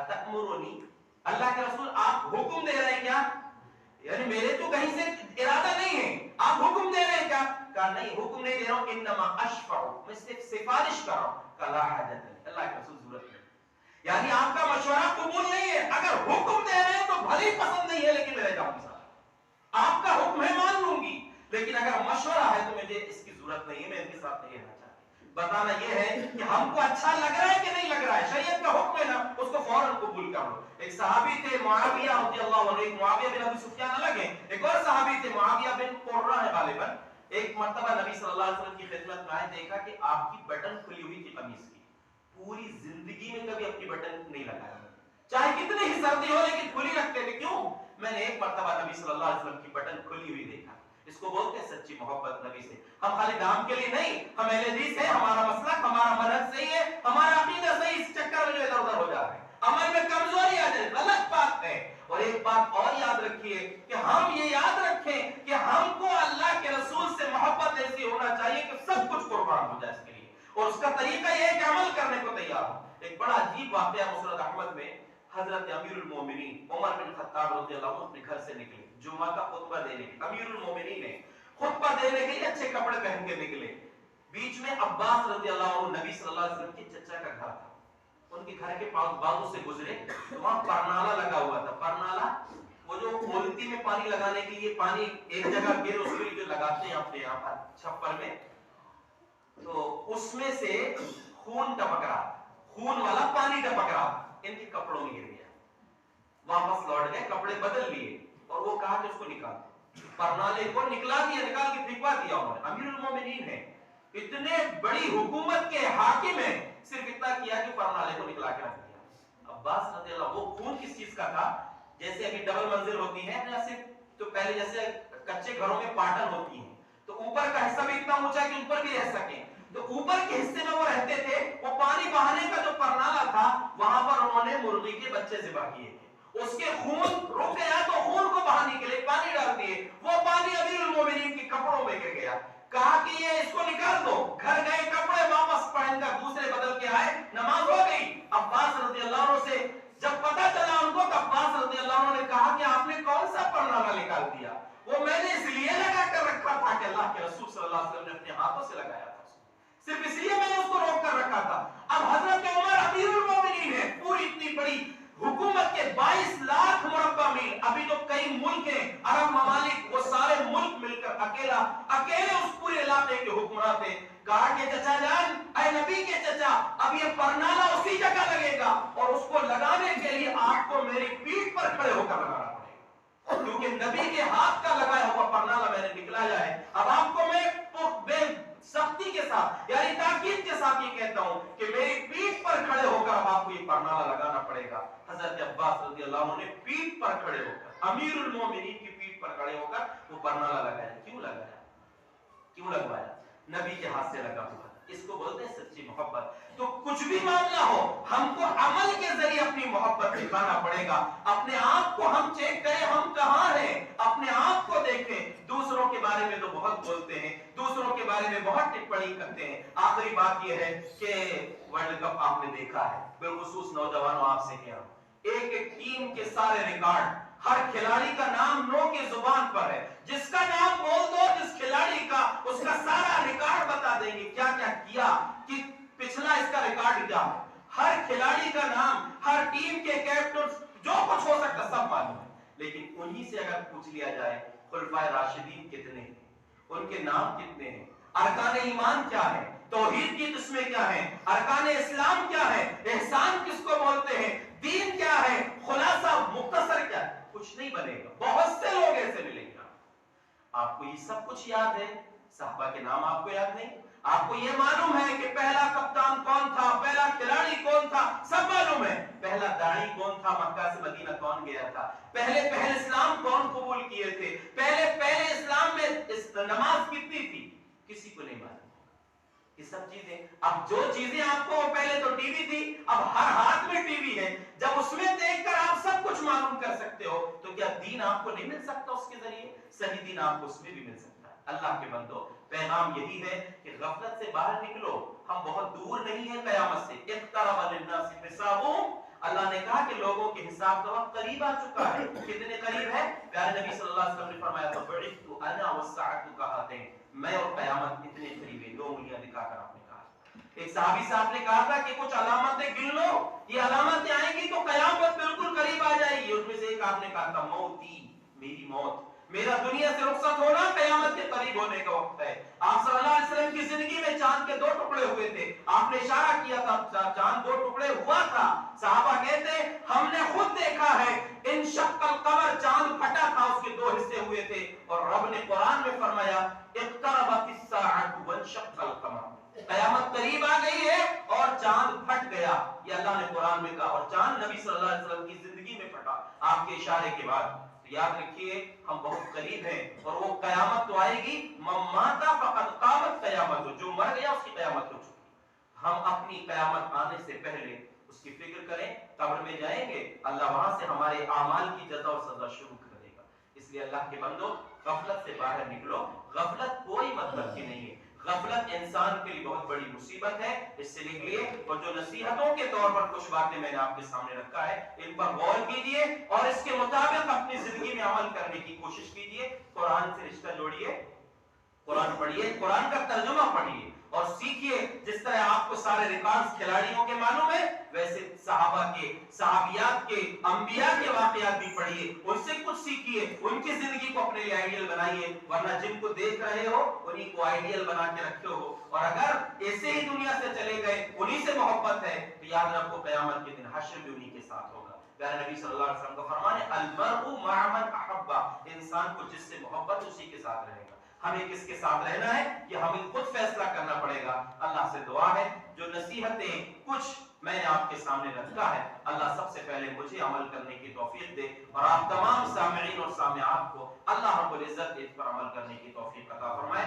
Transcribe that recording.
अतअमुरुनी, अल्लाह के रसूल आप हुक्म दे रहे हैं क्या? यानी मेरे तो कहीं से इरादा नहीं है, आप हुक्म दे रहे हैं क्या? कहा नहीं, हुक्म नहीं दे रहा हूं, इन्नमा अशफअ, मैं सिर्फ सिफारिश कर रहा हूं। कहा हाजत, अल्लाह के रसूल जरूरत नहीं, यानी आपका मशवरा कबूल नहीं है। अगर हुक्म दे रहे हैं तो भले ही पसंद नहीं है लेकिन मैं रह जाऊंगी साथ, आपका हुक्म है मान लूंगी, लेकिन अगर मशवरा है तो मुझे इसकी जरूरत नहीं है, मैं इनके साथ नहीं रहना चाहती। बताना यह है कि हमको अच्छा लग रहा है कि नहीं लग रहा है, शरीयत का हुक्म है ना, उसको फौरन कबूल कर लो। एक सहाबी थे मुआविया रज़ियल्लाहु अन्हु, एक मुआविया बिन अबी सुफियान अलग है, एक और सहाबी थे मुआविया बिन कुर्रा है गालिबन। एक मर्तबा नबी सल्लल्लाहु अलैहि वसल्लम की खिदमत में आए, देखा कि आपकी बटन खुली हुई थी कमीज की, पूरी जिंदगी में कभी अपनी बटन नहीं लगाया, चाहे कितनी ही सर्दी हो लेकिन खुली रखते थे। क्यों? मैंने एक मर्तबा नबी सल्लल्लाहु अलैहि वसल्लम की बटन खुली हुई देखा। इसको बोलते हैं सच्ची मोहब्बत नबी से। हम खाली नाम के लिए नहीं, हम अहले हदीस है, हमारा मसलक, हमारा मनहज सही है, हमारा अकीदा सही, इस चक्कर में जो इधर उधर हो जा रहे हैं, अमल में कमजोरी आ जाए, गलत बात है। और एक बात और याद रखिए कि हम ये याद रखें कि हमको अल्लाह के रसूल से मोहब्बत ऐसी होना चाहिए कि सब कुछ कुर्बान हो जाए इसके लिए, और उसका तरीका यह है कि अमल करने को तैयार हो। एक बड़ा अजीब वाकया मुस्नद अहमद में, हजरत अमीरुल मोमिनीन उमर बिन खत्ताब रज़ियल्लाहु अन्हु अपने घर से निकले जुम्मा का खुतबा देने के लिए। अमीरुल मोमिनीन ने खुतबा देने के लिए अच्छे कपड़े पहन के निकले। बीच में अब्बास रज़ियल्लाहु अन्हु नबी सल्लल्लाहु अलैहि वसल्लम के चचा का घर था, उनके घर के पास बाजू से गुजरे तो वहां परनाला लगा हुआ था। परनाला वो जो मोलती में पानी लगाने के लिए, पानी एक जगह गिरे उसके लिए जो लगाते हैं अपने यहाँ पर छप्पर में, तो उसमें से खून टपक रहा, खून वाला पानी टपक रहा, इनके कपड़ों में गिर गया। वापस लौट गए, कपड़े बदल लिए और वो कहा कि उसको निकाल दो। परनाले को निकला दिया, निकाल के फेंकवा दिया उन्होंने। अमीरुल मोमिनीन है, इतने बड़ी हुकूमत के हाकिम है, सिर्फ इतना किया कि परनाले को निकला के रख दिया। अब्बास रज़ियल्लाहु, वो खून किस चीज का था? जैसे अभी डबल मंजिल होती है ना, सिर्फ तो पहले जैसे कच्चे घरों में पाटन होती है, तो ऊपर का हिस्सा भी इतना ऊंचा कि ऊपर भी रह सके, तो ऊपर के हिस्से में वो रहते थे। वो पानी बहाने का जो परनाला था, वहां पर उन्होंने मुर्गी के बच्चे ज़िबा किए थे। उसके खून रुक गया तो खून को बहाने के लिए पानी डाल दिए, वो पानी अमीरुल मोमिनीन के कपड़ों में गिर गया। कहा कि ये इसको निकाल दो। घर गए, कपड़े वापस पहनकर दूसरे बदल के आए, नमाज हो गई। अब्बास रज़ियल्लाहु अन्हु से जब पता चला उनको, तो अब्बास रज़ियल्लाहु अन्हु ने कहा कि आपने कौन सा परनाला निकाल दिया? वो मैंने इसलिए लगा कर रखा था कि अल्लाह के रसूल सल्लल्लाहु अलैहि वसल्लम ने अपने हाथों से लगाया था, सिर्फ इसलिए मैंने उसको रोक कर रखा था। अब हजरत उमर अमीरुल मोमिनीन है, पूरी इतनी बड़ी हुकूमत के 22 लाख मुरब्बा मील, अभी तो कई मुल्क हैं, अरब ममालिक, वो सारे मुल्क मिलकर अकेले उस पूरे इलाके के हुक्मरान थे। कहा कि चचा जान, ऐ नबी के चचा, अब ये परनाला उसी जगह लगेगा और उसको लगाने के लिए आपको मेरी पीठ पर खड़े होकर लगाना पड़ेगा, क्योंकि नबी के हाथ का लगाया हुआ परनाला मैंने निकलाया है। अब आपको मैं सख्ती के साथ, यानी ताकीद के साथ ये कहता हूं कि मेरी पीठ पर खड़े होकर अब आपको ये परनाला लगाना पड़ेगा। हजरत अब्बास रज़ियल्लाहु अन्हु ने पीठ पर खड़े होकर, अमीरुल मोमिनीन की पीठ पर खड़े होकर वो परनाला लगाया। क्यों लगाया? क्यों लगवाया? नबी के हाथ से लगा हुआ। इसको बोलते हैं सच्ची मोहब्बत। तो कुछ भी मामला हो, हमको अमल के जरिए अपनी मोहब्बत दिखाना पड़ेगा। अपने आप को हम चेक करें, हम कहां हैं, अपने आप को देखें। दूसरों के बारे में तो बहुत बोलते हैं, दूसरों के बारे में बहुत टिप्पणी करते हैं। आखिरी बात यह है कि वर्ल्ड कप आपने देखा है, बिलखुसूस नौजवानों आपसे कह रहा हूं, एक एक टीम के सारे रिकॉर्ड, हर खिलाड़ी का नाम नो की जुबान पर है। जिसका नाम बोल दो, जिस खिलाड़ी का, उसका सारा रिकॉर्ड बता देंगे, क्या क्या किया, कि पिछला इसका रिकॉर्ड क्या है। हर खिलाड़ी का नाम, हर टीम के कैप्टन, जो कुछ हो सकता सब मालूम है। लेकिन उन्हीं से अगर पूछ लिया जाए खुलफाए राशिदीन कितने हैं, उनके नाम कितने हैं, अरकान ईमान क्या है, तौहीद की किस्में क्या है, अरकान इस्लाम क्या है, एहसान किसको बोलते हैं, दीन क्या है, खुलासा मुख्तसर क्या है, कुछ नहीं बनेगा। बहुत से लोग ऐसे मिलेंगे। आपको ये सब कुछ याद है, सहाबा के नाम आपको याद नहीं। आपको ये मालूम है कि पहला कप्तान कौन था, पहला खिलाड़ी कौन था, सब मालूम है। पहला दाई कौन था, मक्का से मदीना कौन गया था, पहले इस्लाम कौन कबूल किए थे, पहले इस्लाम में नमाज कितनी थी, किसी को नहीं मालूम। ये सब चीजें, अब जो चीजें आपको पहले तो टीवी थी, अब हर हाथ में टीवी है, जब उसमें देखकर आप सब कुछ मालूम कर सकते हो, तो क्या दीन आपको नहीं मिल सकता उसके जरिए? सही दीन आपको उसमें भी मिल सकता है। अल्लाह के बंदो, पैगाम यही है कि गफलत से बाहर निकलो, हम बहुत दूर नहीं है कयामत से। इक़्तरब लिन्नासि हिसाबुहुम, اللہ نے کہا کہ لوگوں کے حساب کا وقت قریب آ چکا ہے. کتنے قریب ہے؟ پیارے نبی صلی اللہ علیہ وسلم نے فرمایا تو بعثت انا والساعۃ کہاتین، میں اور قیامت اتنے قریب ہیں. 2 انگلیاں دکھا کر آپ نے کہا. ایک صحابی صاحب نے کہا تھا کہ کچھ علامتیں گن لو، یہ علامتیں آئیں گی تو قیامت بالکل قریب آ جائے گی. اس میں سے ایک آپ نے کہا تھا موتی، میری موت، میرا دنیا سے رخصت ہونا قیامت کے قریب ہونے کا وقت ہے. آپ صلی اللہ علیہ وسلم کی زندگی میں چاند کے 2 ٹکڑے ہوئے تھے. آپ نے اشارہ کیا تھا چاند 2 ٹکڑے ہوا تھا. صحابہ کہتے ہیں ہم نے خود دیکھا ہے انشق القمر، چاند پھٹا تھا، اس کے 2 حصے ہوئے تھے. اور رب نے قرآن میں فرمایا اقتربت الساعۃ وانشق القمر، قیامت قریب آ گئی ہے اور چاند پھٹ گیا. یہ اللہ نے قرآن میں کہا، اور چاند نبی صلی اللہ علیہ وسلم کی زندگی میں پھٹا آپ کے اشارے کے بعد. یاد رکھیے ہم بہت قریب ہیں اور وہ قیامت تو آئے گی. مماتا فقد قامت قیامت، جو مر گیا اس کی قیامت ہو چکی. ہم اپنی قیامت آنے سے پہلے اس کی فکر کریں. قبر میں جائیں گے، اللہ وہاں سے ہمارے اعمال کی جزا اور سزا شروع کر دے گا. اس لیے اللہ کے بندو غفلت سے باہر نکلو. غفلت کوئی مطلب کی نہیں ہے. غفلت انسان کے لیے بہت بڑی مصیبت ہے. اس سے نکلیے. اور جو نصیحتوں کے طور پر کچھ باتیں میں نے آپ کے سامنے رکھا ہے، ان پر غور کیجئے اور اس کے مطابق اپنی زندگی میں عمل کرنے کی کوشش کیجئے. قرآن سے رشتہ جوڑیے، قرآن پڑھیے، قرآن کا ترجمہ پڑھیے اور سیکھیے. جس طرح آپ کو سارے ریکارڈز کھلاڑیوں کے معلوم ہے، ویسے صحابہ کے، صحابیات کے، انبیاء کے واقعات بھی پڑھیے، ان سے کچھ سیکھیے، ان کی زندگی کو اپنے لیے آئیڈیل بنائیے. ورنہ جن کو دیکھ رہے ہو انہی کو آئیڈیل بنا کے رکھے ہو، اور اگر ایسے ہی دنیا سے چلے گئے، انہی سے محبت ہے، تو یاد رکھو قیامت کے دن حشر بھی انہی کے ساتھ ہوگا. پیارے نبی صلی اللہ علیہ وسلم کا فرمان ہے المرء مع من احب، انسان کو جس سے محبت اسی کے ساتھ رہے گا. ہمیں کس کے ساتھ رہنا ہے یہ ہمیں خود فیصلہ کرنا پڑے گا. اللہ سے دعا ہے جو نصیحتیں کچھ میں نے آپ کے سامنے رکھا ہے، اللہ سب سے پہلے مجھے عمل کرنے کی توفیق دے، اور آپ تمام سامعین اور سامعات کو اللہ رب العزت اس پر عمل کرنے کی توفیق عطا فرمائے.